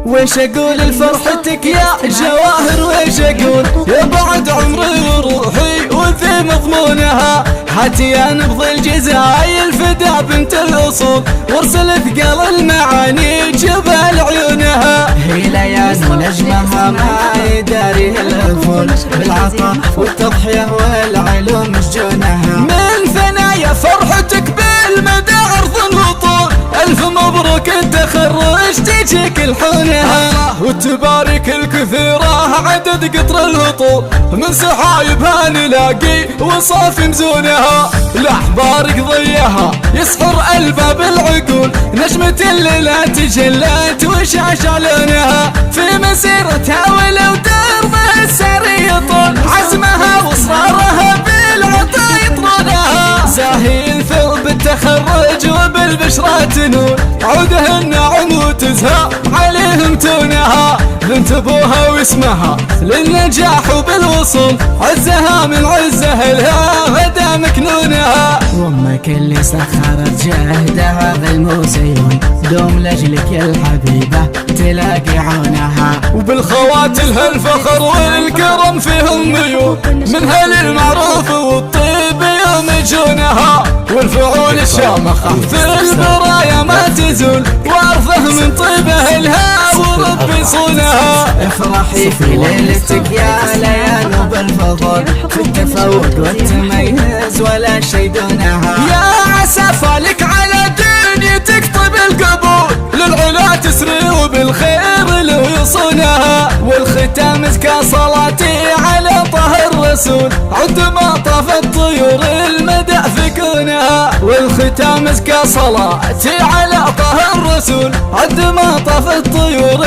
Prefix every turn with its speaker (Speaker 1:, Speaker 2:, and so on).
Speaker 1: ويش اقول لفرحتك يا جواهر، ويش اقول يا بعد عمري وروحي وذي مضمونها. هاتي يا نبض الجزايل فدا بنت الاصول، وارسل ثقل المعاني جبال عيونها. هي ليال نجمها ما يداري الافول، بالعطاء والتضحيه والعلوم مسجونها. من ثنايا فرحتك بالمدى عرض وطول، الف مبروك التخرج تجيك الحونها. وتبارك الكثيرة عدد قطر الهطول، من سحايبها نلاقي وصافي مزونها. لأحبارك ضيها يسحر الباب العقول، نجمة الليلة تجلت وشاش لونها. في مسيرتها ولو دربها السري يطول، عزمها واصرارها بالعطا يطرونها. زاهي ثوب التخرج وبالبشرى تنور، عودها النعم وتزهى عليهم تونها. بنت ابوها واسمها للنجاح وبالوصول، عزها من عز اهلها غدا مكنونها.
Speaker 2: وامك اللي سخرت جهدها بالموسيون، دوم لاجلك يا الحبيبه تلاقي عونها.
Speaker 1: وبالخوات لها الفخر والكرم فيهم ميول، منها للمعروف والطيب يوم يجونها. والفعول الشامخه في البرايا ما تزول، وارضه من طيب اهلها وربي صونها.
Speaker 2: افرحي في ليلتك يا ليال وبالفضل، في التفوق والتميز ولا شي دونها.
Speaker 1: يا عسى فالك على دنيتك طيب القبول، للعلا تسري وبالخير لو يصونها. والختام ازكى صلاتي على طه الرسول، عد ما طافت طيور المدح في كونها. والختام ازكى صلاتي على طه الرسول، عد ما طافت طيور